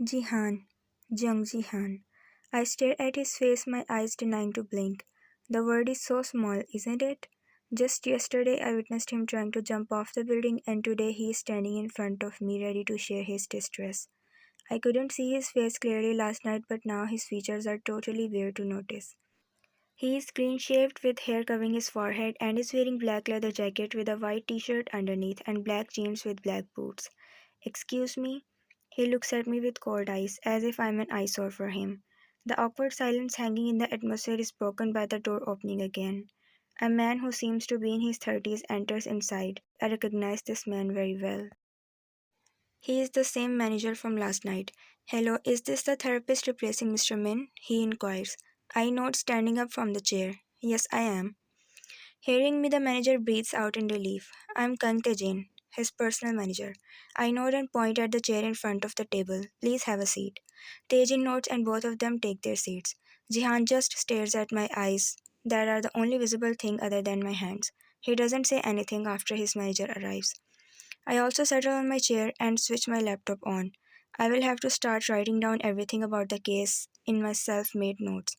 Jihan, Jung Jihan. I stare at his face, my eyes denying to blink. The word is so small, isn't it? Just yesterday I witnessed him trying to jump off the building, and today he is standing in front of me ready to share his distress. I couldn't see his face clearly last night, but now his features are totally weird to notice. He is clean shaved with hair covering his forehead and is wearing black leather jacket with a white t-shirt underneath and black jeans with black boots. Excuse me? He looks at me with cold eyes, as if I'm an eyesore for him. The awkward silence hanging in the atmosphere is broken by the door opening again. A man who seems to be in his 30s enters inside. I recognize this man very well. He is the same manager from last night. Hello, is this the therapist replacing Mr. Min? He inquires. I nod, standing up from the chair. Yes, I am. Hearing me, the manager breathes out in relief. I'm Kang Tejin, his personal manager. I nod and point at the chair in front of the table. Please have a seat. Tejin nods and both of them take their seats. Jihan just stares at my eyes, that are the only visible thing other than my hands. He doesn't say anything after his manager arrives. I also settle on my chair and switch my laptop on. I will have to start writing down everything about the case in my self made notes.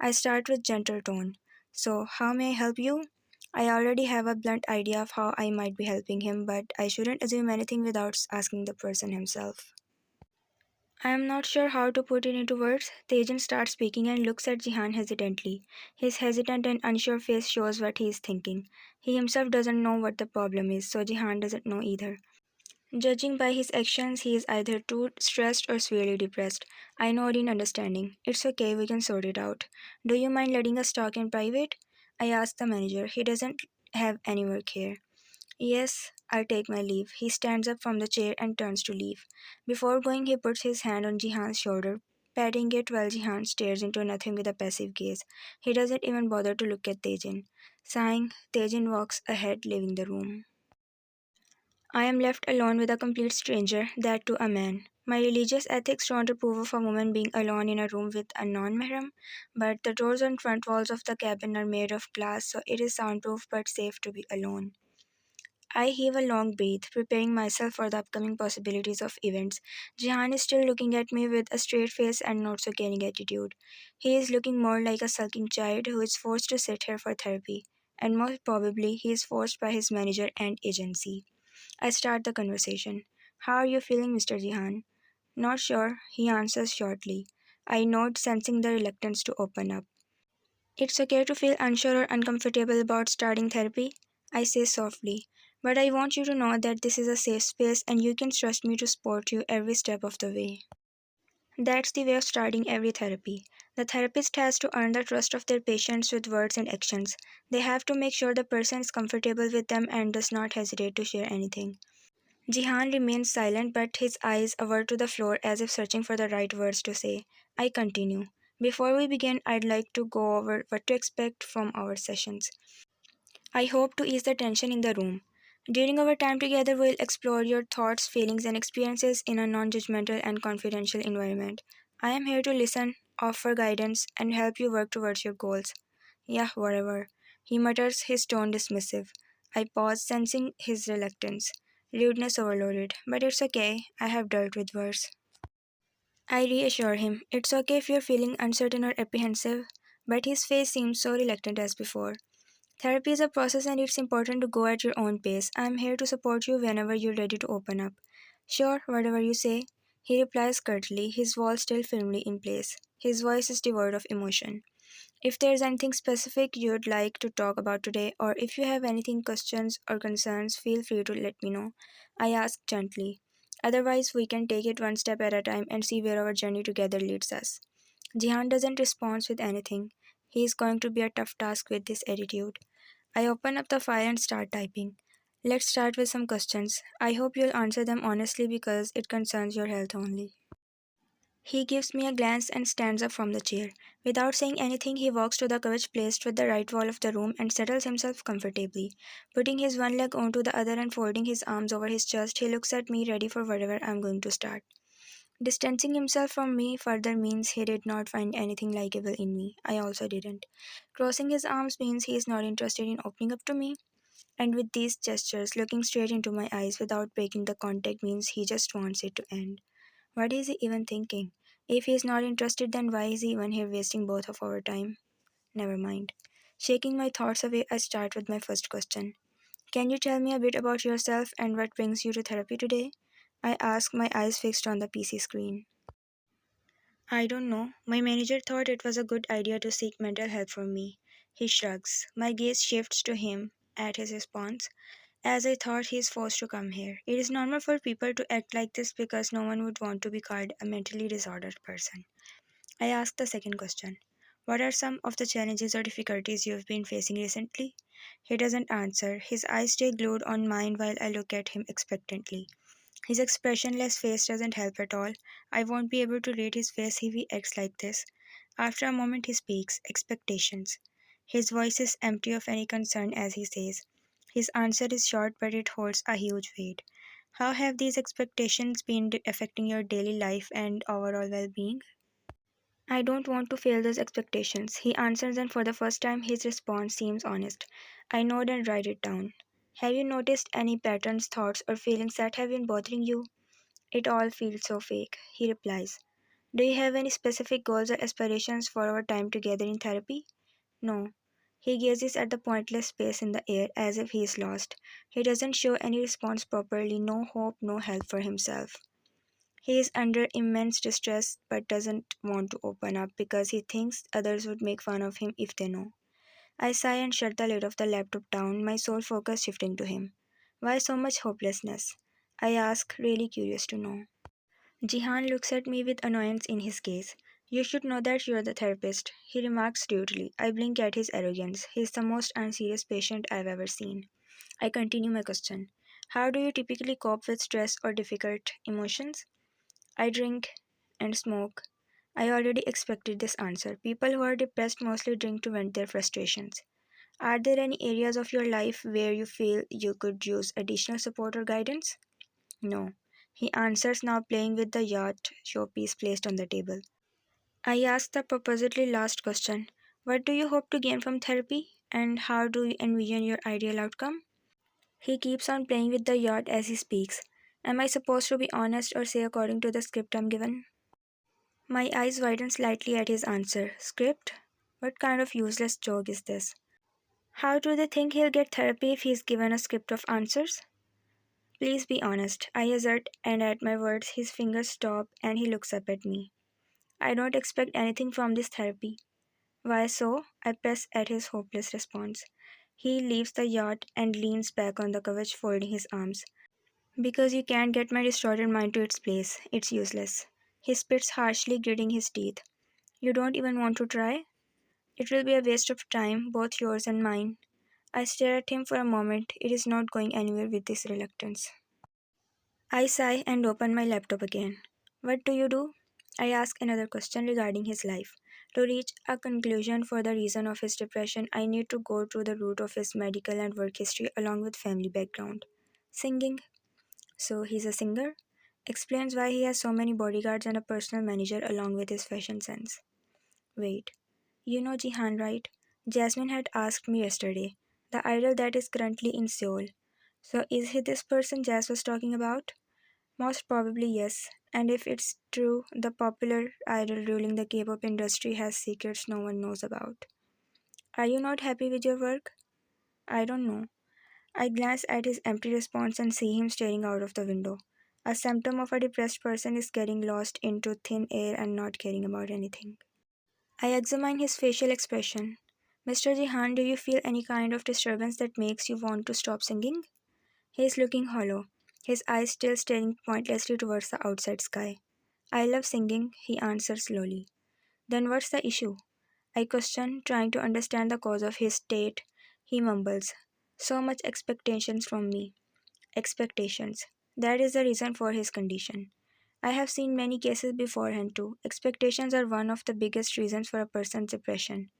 I start with gentle tone. So, how may I help you? I already have a blunt idea of how I might be helping him, but I shouldn't assume anything without asking the person himself. I am not sure how to put it into words. Tejan starts speaking and looks at Jihan hesitantly. His hesitant and unsure face shows what he is thinking. He himself doesn't know what the problem is, so Jihan doesn't know either. Judging by his actions, he is either too stressed or severely depressed. I nod in understanding. It's okay, we can sort it out. Do you mind letting us talk in private? I ask the manager. He doesn't have any work here. Yes, I take my leave. He stands up from the chair and turns to leave. Before going, he puts his hand on Jihan's shoulder, patting it while Jihan stares into nothing with a passive gaze. He doesn't even bother to look at Tejin. Sighing, Tejin walks ahead, leaving the room. I am left alone with a complete stranger, that too a man. My religious ethics don't approve of a woman being alone in a room with a non-mahram, but the doors and front walls of the cabin are made of glass, so it is soundproof but safe to be alone. I heave a long breath, preparing myself for the upcoming possibilities of events. Jihan is still looking at me with a straight face and not so caring attitude. He is looking more like a sulking child who is forced to sit here for therapy, and most probably he is forced by his manager and agency. I start the conversation. How are you feeling, Mr. Jihan? Not sure, he answers shortly. I nod, sensing the reluctance to open up. It's okay to feel unsure or uncomfortable about starting therapy, I say softly. But I want you to know that this is a safe space and you can trust me to support you every step of the way. That's the way of starting every therapy. The therapist has to earn the trust of their patients with words and actions. They have to make sure the person is comfortable with them and does not hesitate to share anything. Jihan remains silent, but his eyes avert to the floor as if searching for the right words to say. I continue. Before we begin, I'd like to go over what to expect from our sessions. I hope to ease the tension in the room. During our time together, we'll explore your thoughts, feelings, and experiences in a non judgmental and confidential environment. I am here to listen, offer guidance, and help you work towards your goals. Yeah, whatever. He mutters, his tone dismissive. I pause, sensing his reluctance. Rudeness overloaded, but it's okay. I have dealt with worse. I reassure him. It's okay if you're feeling uncertain or apprehensive, but his face seems so reluctant as before. Therapy is a process and it's important to go at your own pace. I'm here to support you whenever you're ready to open up. Sure, whatever you say. He replies curtly, his voice still firmly in place. His voice is devoid of emotion. If there's anything specific you'd like to talk about today, or if you have anything questions or concerns, feel free to let me know. I ask gently. Otherwise, we can take it one step at a time and see where our journey together leads us. Jihan doesn't respond with anything. He is going to be a tough task with this attitude. I open up the file and start typing. Let's start with some questions. I hope you'll answer them honestly because it concerns your health only. He gives me a glance and stands up from the chair. Without saying anything, he walks to the couch placed with the right wall of the room and settles himself comfortably. Putting his one leg onto the other and folding his arms over his chest, he looks at me ready for whatever I'm going to start. Distancing himself from me further means he did not find anything likable in me. I also didn't. Crossing his arms means he is not interested in opening up to me. And with these gestures, looking straight into my eyes without breaking the contact means he just wants it to end. What is he even thinking? If he is not interested, then why is he even here wasting both of our time? Never mind. Shaking my thoughts away, I start with my first question. Can you tell me a bit about yourself and what brings you to therapy today? I ask, my eyes fixed on the PC screen. I don't know. My manager thought it was a good idea to seek mental help from me. He shrugs. My gaze shifts to him at his response, as I thought he is forced to come here. It is normal for people to act like this because no one would want to be called a mentally disordered person. I ask the second question. What are some of the challenges or difficulties you have been facing recently? He doesn't answer. His eyes stay glued on mine while I look at him expectantly. His expressionless face doesn't help at all. I won't be able to read his face if he acts like this. After a moment, he speaks. Expectations. His voice is empty of any concern as he says. His answer is short, but it holds a huge weight. How have these expectations been affecting your daily life and overall well being? I don't want to fail those expectations. He answers, and for the first time, his response seems honest. I nod and write it down. Have you noticed any patterns, thoughts, or feelings that have been bothering you? It all feels so fake. He replies, do you have any specific goals or aspirations for our time together in therapy? No. He gazes at the pointless space in the air as if he is lost. He doesn't show any response properly, no hope, no help for himself. He is under immense distress but doesn't want to open up because he thinks others would make fun of him if they know. I sigh and shut the lid of the laptop down, my sole focus shifting to him. Why so much hopelessness? I ask, really curious to know. Jihan looks at me with annoyance in his gaze. You should know that you're the therapist, he remarks rudely. I blink at his arrogance. He's the most unserious patient I've ever seen. I continue my question. How do you typically cope with stress or difficult emotions? I drink and smoke. I already expected this answer. People who are depressed mostly drink to vent their frustrations. Are there any areas of your life where you feel you could use additional support or guidance? No. He answers, now playing with the yacht showpiece placed on the table. I ask the purposely last question. What do you hope to gain from therapy? And how do you envision your ideal outcome? He keeps on playing with the yacht as he speaks. Am I supposed to be honest or say according to the script I'm given? My eyes widen slightly at his answer. Script? What kind of useless joke is this? How do they think he'll get therapy if he's given a script of answers? Please be honest, I assert, and at my words his fingers stop and he looks up at me. I don't expect anything from this therapy. Why so? I press at his hopeless response. He leaves the yacht and leans back on the couch, folding his arms. Because you can't get my distorted mind to its place. It's useless. He spits harshly, gritting his teeth. You don't even want to try? It will be a waste of time, both yours and mine. I stare at him for a moment. It is not going anywhere with this reluctance. I sigh and open my laptop again. What do you do? I ask another question regarding his life. To reach a conclusion for the reason of his depression, I need to go through the root of his medical and work history along with family background. Singing. So he's a singer? Explains why he has so many bodyguards and a personal manager along with his fashion sense. Wait, you know Jihan, right? Jasmine had asked me yesterday. The idol that is currently in Seoul. So is he this person Jazz was talking about? Most probably yes. And if it's true, the popular idol ruling the K-pop industry has secrets no one knows about. Are you not happy with your work? I don't know. I glance at his empty response and see him staring out of the window. A symptom of a depressed person is getting lost into thin air and not caring about anything. I examine his facial expression. Mr. Jihan, do you feel any kind of disturbance that makes you want to stop singing? He is looking hollow, his eyes still staring pointlessly towards the outside sky. I love singing, he answers slowly. Then what's the issue? I question, trying to understand the cause of his state. He mumbles. So much expectations from me. Expectations. That is the reason for his condition. I have seen many cases beforehand too. Expectations are one of the biggest reasons for a person's depression.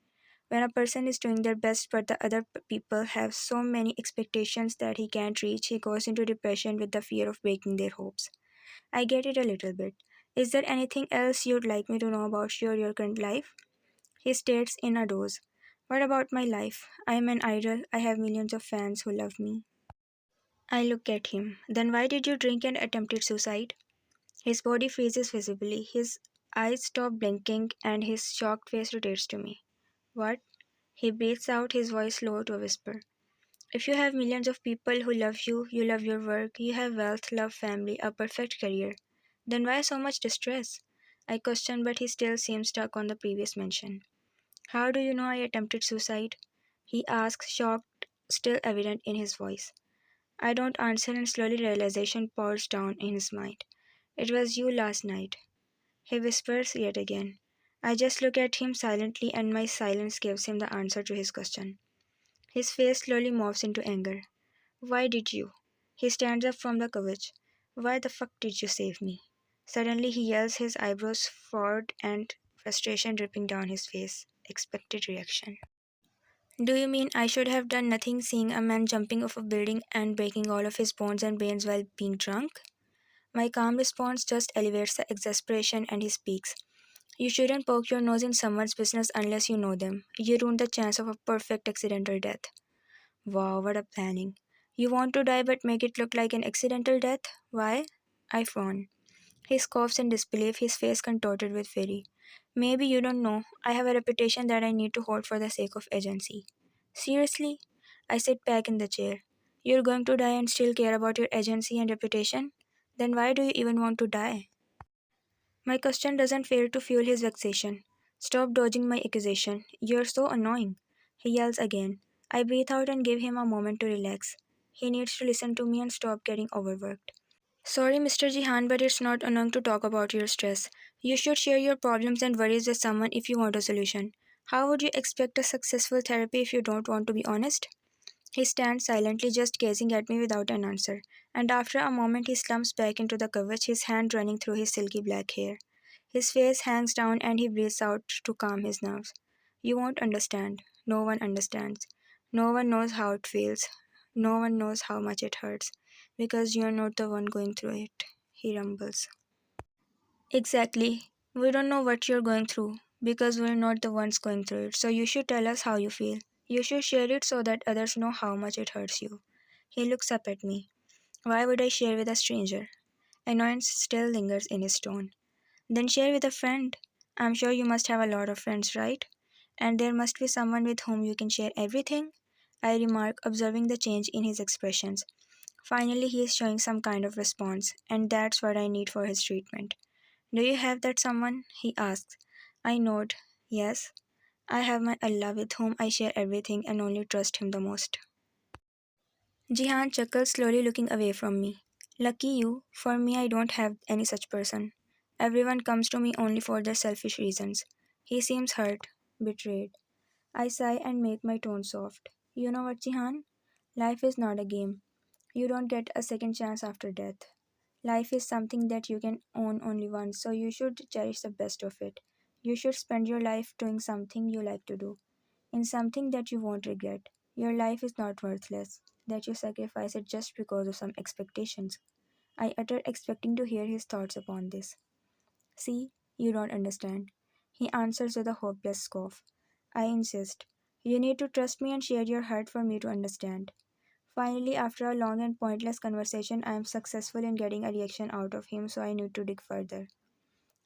When a person is doing their best but the other people have so many expectations that he can't reach, he goes into depression with the fear of breaking their hopes. I get it a little bit. Is there anything else you'd like me to know about your current life? He stares in a doze. What about my life? I am an idol. I have millions of fans who love me. I look at him. Then why did you drink and attempted suicide? His body freezes visibly, his eyes stop blinking, and his shocked face rotates to me. What? He breathes out, his voice low to a whisper. If you have millions of people who love you, you love your work, you have wealth, love, family, a perfect career, then why so much distress? I question, but he still seems stuck on the previous mention. How do you know I attempted suicide? He asks, shocked still evident in his voice. I don't answer, and slowly realization pours down in his mind. It was you last night. He whispers yet again. I just look at him silently, and my silence gives him the answer to his question. His face slowly morphs into anger. Why did you? He stands up from the couch. Why the fuck did you save me? Suddenly he yells, his eyebrows furrowed and frustration dripping down his face. Expected reaction. Do you mean I should have done nothing seeing a man jumping off a building and breaking all of his bones and brains while being drunk? My calm response just elevates the exasperation and he speaks. You shouldn't poke your nose in someone's business unless you know them. You ruined the chance of a perfect accidental death. Wow, what a planning. You want to die but make it look like an accidental death? Why? I frown. He scoffs in disbelief, his face contorted with fury. Maybe you don't know. I have a reputation that I need to hold for the sake of agency. Seriously? I sit back in the chair. You're going to die and still care about your agency and reputation? Then why do you even want to die? My question doesn't fail to fuel his vexation. Stop dodging my accusation. You're so annoying. He yells again. I breathe out and give him a moment to relax. He needs to listen to me and stop getting overworked. Sorry, Mr. Jihan, but it's not annoying to talk about your stress. You should share your problems and worries with someone if you want a solution. How would you expect a successful therapy if you don't want to be honest? He stands silently, just gazing at me without an answer, and after a moment he slumps back into the couch, his hand running through his silky black hair. His face hangs down and he breathes out to calm his nerves. You won't understand. No one understands. No one knows how it feels. No one knows how much it hurts. Because you're not the one going through it, he rumbles. Exactly. We don't know what you're going through because we're not the ones going through it. So you should tell us how you feel. You should share it so that others know how much it hurts you. He looks up at me. Why would I share with a stranger? Annoyance still lingers in his tone. Then share with a friend. I'm sure you must have a lot of friends, right? And there must be someone with whom you can share everything? I remark, observing the change in his expressions. Finally, he is showing some kind of response, and that's what I need for his treatment. Do you have that someone? He asks. I nod. Yes. I have my Allah with whom I share everything and only trust him the most. Jihan chuckles, slowly looking away from me. Lucky you. For me, I don't have any such person. Everyone comes to me only for their selfish reasons. He seems hurt, betrayed. I sigh and make my tone soft. You know what, Jihan? Life is not a game. You don't get a second chance after death. Life is something that you can own only once, so you should cherish the best of it. You should spend your life doing something you like to do, in something that you won't regret. Your life is not worthless, that you sacrifice it just because of some expectations. I uttered, expecting to hear his thoughts upon this. See, you don't understand. He answers with a hopeless scoff. I insist. You need to trust me and share your heart for me to understand. Finally, after a long and pointless conversation, I am successful in getting a reaction out of him, so I need to dig further.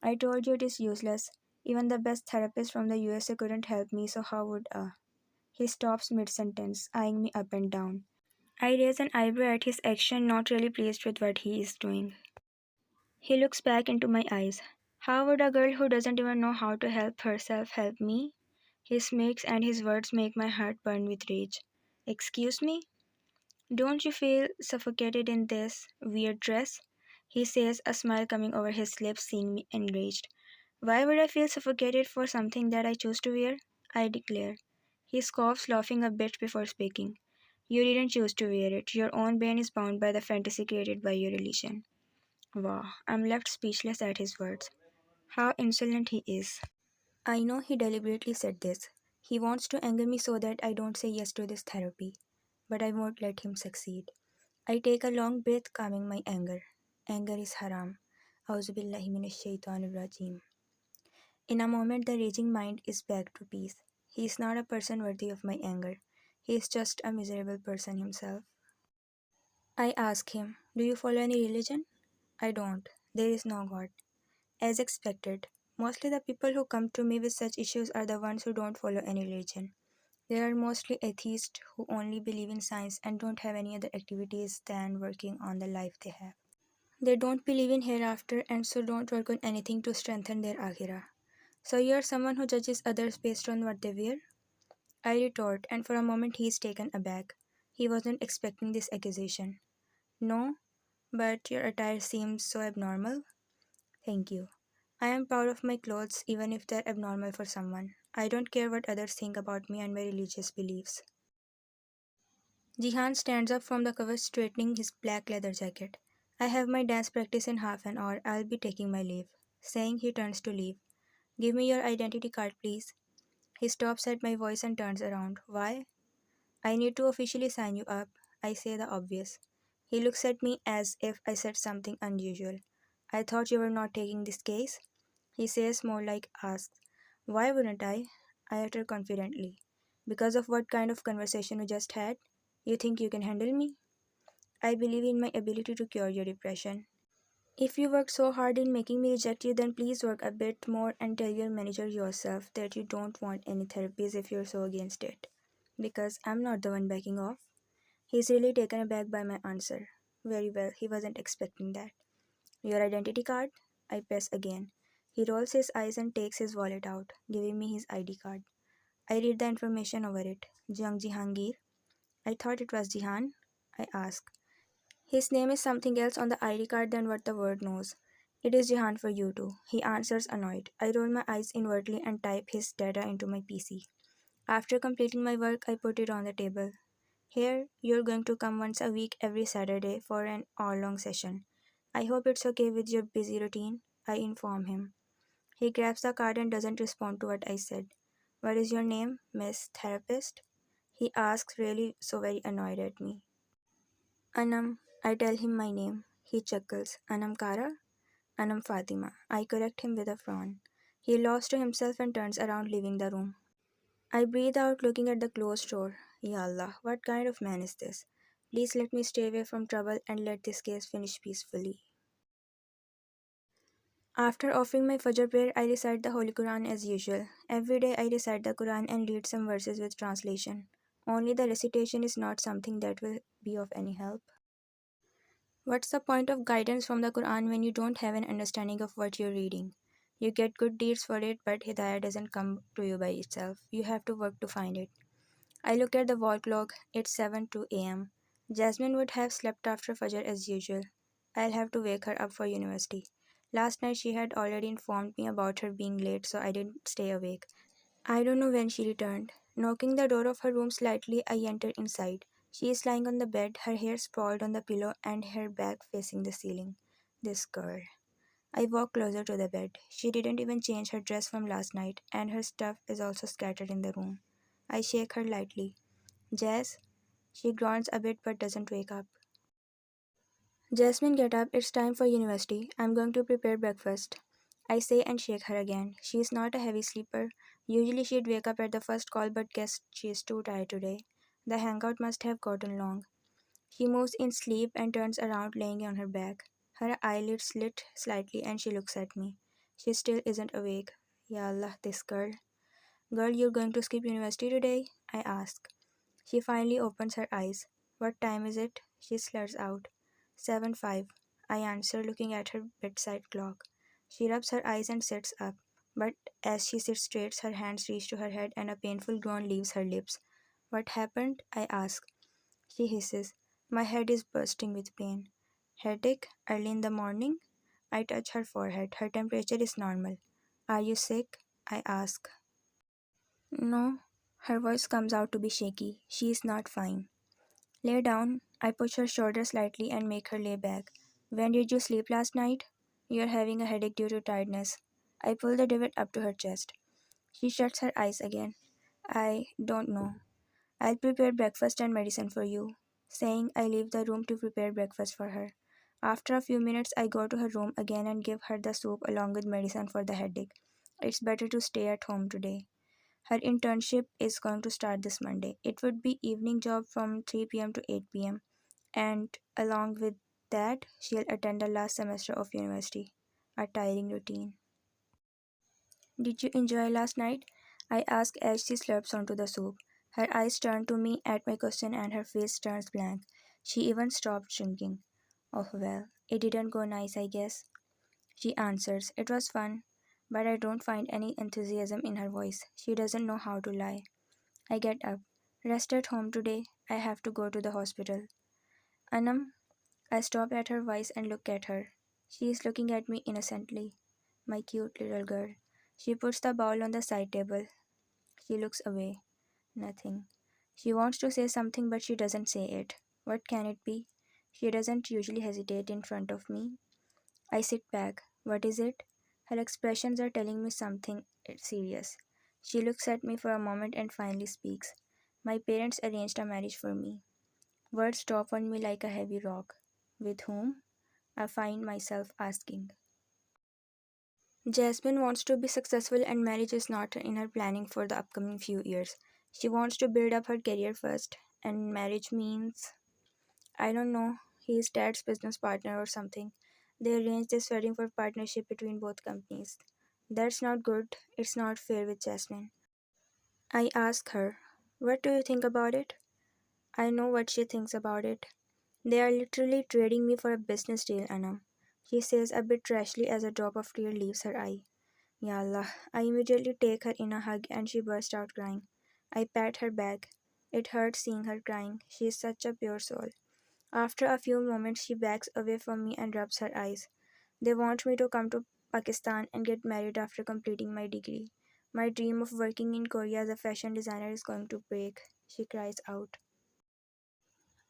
I told you it is useless. Even the best therapist from the USA couldn't help me, so how would a? He stops mid sentence, eyeing me up and down. I raise an eyebrow at his action, not really pleased with what he is doing. He looks back into my eyes. How would a girl who doesn't even know how to help herself help me? He smirks and his words make my heart burn with rage. Excuse me? Don't you feel suffocated in this weird dress? He says, a smile coming over his lips, seeing me enraged. Why would I feel suffocated for something that I choose to wear? I declare. He scoffs, laughing a bit before speaking. You didn't choose to wear it. Your own brain is bound by the fantasy created by your religion. Wow, I'm left speechless at his words. How insolent he is. I know he deliberately said this. He wants to anger me so that I don't say yes to this therapy. But I won't let him succeed. I take a long breath, calming my anger. Anger is haram. Auzubillahi minash shaitanir rajim. In a moment, the raging mind is back to peace. He is not a person worthy of my anger. He is just a miserable person himself. I ask him, do you follow any religion? I don't. There is no God. As expected, mostly the people who come to me with such issues are the ones who don't follow any religion. They are mostly atheists who only believe in science and don't have any other activities than working on the life they have. They don't believe in hereafter and so don't work on anything to strengthen their akhirah. So you are someone who judges others based on what they wear? I retort, and for a moment he is taken aback. He wasn't expecting this accusation. No, but your attire seems so abnormal. Thank you. I am proud of my clothes even if they're abnormal for someone. I don't care what others think about me and my religious beliefs. Jihan stands up from the cover, straightening his black leather jacket. I have my dance practice in half an hour. I'll be taking my leave. Saying he turns to leave. Give me your identity card, please. He stops at my voice and turns around. Why? I need to officially sign you up. I say the obvious. He looks at me as if I said something unusual. I thought you were not taking this case. He says more like asks. Why wouldn't I? I utter confidently. Because of what kind of conversation we just had? You think you can handle me? I believe in my ability to cure your depression. If you worked so hard in making me reject you, then please work a bit more and tell your manager yourself that you don't want any therapies if you're so against it. Because I'm not the one backing off. He's really taken aback by my answer. Very well, he wasn't expecting that. Your identity card? I press again. He rolls his eyes and takes his wallet out, giving me his ID card. I read the information over it. Jung Jihangir. I thought it was Jihan. I ask. His name is something else on the ID card than what the word knows. It is Jihan for you too. He answers annoyed. I roll my eyes inwardly and type his data into my PC. After completing my work, I put it on the table. Here, you're going to come once a week every Saturday for an hour-long session. I hope it's okay with your busy routine, I inform him. He grabs the card and doesn't respond to what I said. What is your name, Miss Therapist? He asks, really so very annoyed at me. Anam, I tell him my name. He chuckles. Anam Kara? Anam Fatima. I correct him with a frown. He laughs to himself and turns around, leaving the room. I breathe out, looking at the closed door. Ya Allah, what kind of man is this? Please let me stay away from trouble and let this case finish peacefully. After offering my Fajr prayer, I recite the Holy Quran as usual. Every day I recite the Quran and read some verses with translation. Only the recitation is not something that will be of any help. What's the point of guidance from the Quran when you don't have an understanding of what you're reading? You get good deeds for it, but Hidayah doesn't come to you by itself. You have to work to find it. I look at the wall clock. It's 7:02 a.m. Jasmine would have slept after Fajr as usual. I'll have to wake her up for university. Last night she had already informed me about her being late, so I didn't stay awake. I don't know when she returned. Knocking the door of her room slightly, I enter inside. She is lying on the bed, her hair sprawled on the pillow and her back facing the ceiling. This girl. I walk closer to the bed. She didn't even change her dress from last night, and her stuff is also scattered in the room. I shake her lightly. Jazz? She groans a bit but doesn't wake up. Jasmine, get up. It's time for university. I'm going to prepare breakfast. I say and shake her again. She is not a heavy sleeper. Usually she'd wake up at the first call, but guess she is too tired today. The hangout must have gotten long. She moves in sleep and turns around, laying on her back. Her eyelids slit slightly and she looks at me. She still isn't awake. Ya Allah, this girl. Girl, you're going to skip university today? I ask. She finally opens her eyes. What time is it? She slurs out. 7:05. I answer, looking at her bedside clock. She rubs her eyes and sits up. But as she sits straight, her hands reach to her head and a painful groan leaves her lips. What happened? I ask. She hisses. My head is bursting with pain. Headache? Early in the morning? I touch her forehead. Her temperature is normal. Are you sick? I ask. No. Her voice comes out to be shaky. She is not fine. Lay down. I push her shoulder slightly and make her lay back. When did you sleep last night? You're having a headache due to tiredness. I pull the divot up to her chest. She shuts her eyes again. I don't know. I'll prepare breakfast and medicine for you. Saying, I leave the room to prepare breakfast for her. After a few minutes, I go to her room again and give her the soup along with medicine for the headache. It's better to stay at home today. Her internship is going to start this Monday. It would be evening job from 3 p.m. to 8 p.m. and along with That she'll attend the last semester of university. A tiring routine. Did you enjoy last night? I asked as she slurps onto the soup. Her eyes turn to me at my question and her face turns blank. She even stopped drinking. Oh well, it didn't go nice, I guess. She answers, it was fun, but I don't find any enthusiasm in her voice. She doesn't know how to lie. I get up. Rest at home today. I have to go to the hospital. Anam, I stop at her voice and look at her. She is looking at me innocently. My cute little girl. She puts the bowl on the side table. She looks away. Nothing. She wants to say something, but she doesn't say it. What can it be? She doesn't usually hesitate in front of me. I sit back. What is it? Her expressions are telling me something serious. She looks at me for a moment and finally speaks. My parents arranged a marriage for me. Words drop on me like a heavy rock. With whom? I find myself asking. Jasmine wants to be successful, and marriage is not in her planning for the upcoming few years. She wants to build up her career first, and marriage means, I don't know, he is dad's business partner or something. They arranged this wedding for partnership between both companies. That's not good. It's not fair with Jasmine. I ask her, what do you think about it? I know what she thinks about it. They are literally trading me for a business deal, Anam. She says a bit rashly as a drop of tear leaves her eye. Ya Allah. I immediately take her in a hug and she bursts out crying. I pat her back. It hurts seeing her crying. She is such a pure soul. After a few moments, she backs away from me and rubs her eyes. They want me to come to Pakistan and get married after completing my degree. My dream of working in Korea as a fashion designer is going to break. She cries out.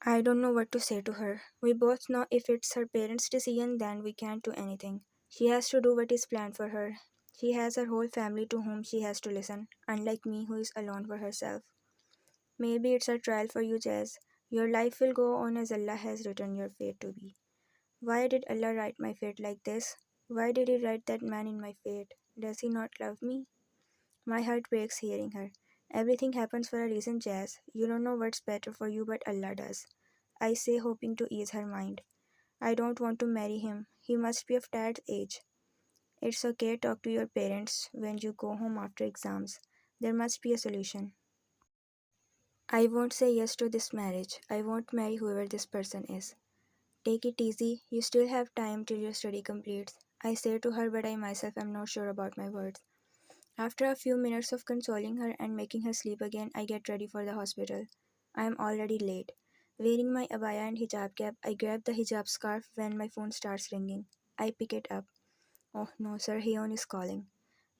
I don't know what to say to her. We both know if it's her parents' decision, then we can't do anything. She has to do what is planned for her. She has her whole family to whom she has to listen, unlike me who is alone for herself. Maybe it's a trial for you, Jazz. Your life will go on as Allah has written your fate to be. Why did Allah write my fate like this? Why did He write that man in my fate? Does He not love me? My heart breaks hearing her. Everything happens for a reason, Jazz. You don't know what's better for you, but Allah does. I say, hoping to ease her mind. I don't want to marry him. He must be of that age. It's okay, talk to your parents when you go home after exams. There must be a solution. I won't say yes to this marriage. I won't marry whoever this person is. Take it easy. You still have time till your study completes. I say to her, but I myself am not sure about my words. After a few minutes of consoling her and making her sleep again, I get ready for the hospital. I am already late. Wearing my abaya and hijab cap, I grab the hijab scarf when my phone starts ringing. I pick it up. Oh no, Sir Heon is calling.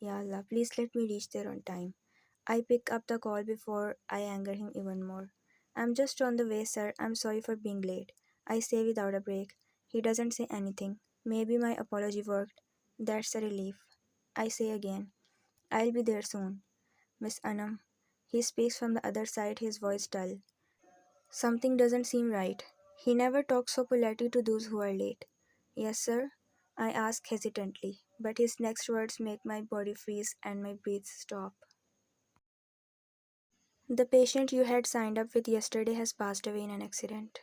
Ya Allah, please let me reach there on time. I pick up the call before I anger him even more. I'm just on the way, sir. I'm sorry for being late. I say without a break. He doesn't say anything. Maybe my apology worked. That's a relief. I say again. I'll be there soon. Miss Anam. He speaks from the other side, his voice dull. Something doesn't seem right. He never talks so politely to those who are late. Yes, sir? I ask hesitantly, but his next words make my body freeze and my breath stop. The patient you had signed up with yesterday has passed away in an accident.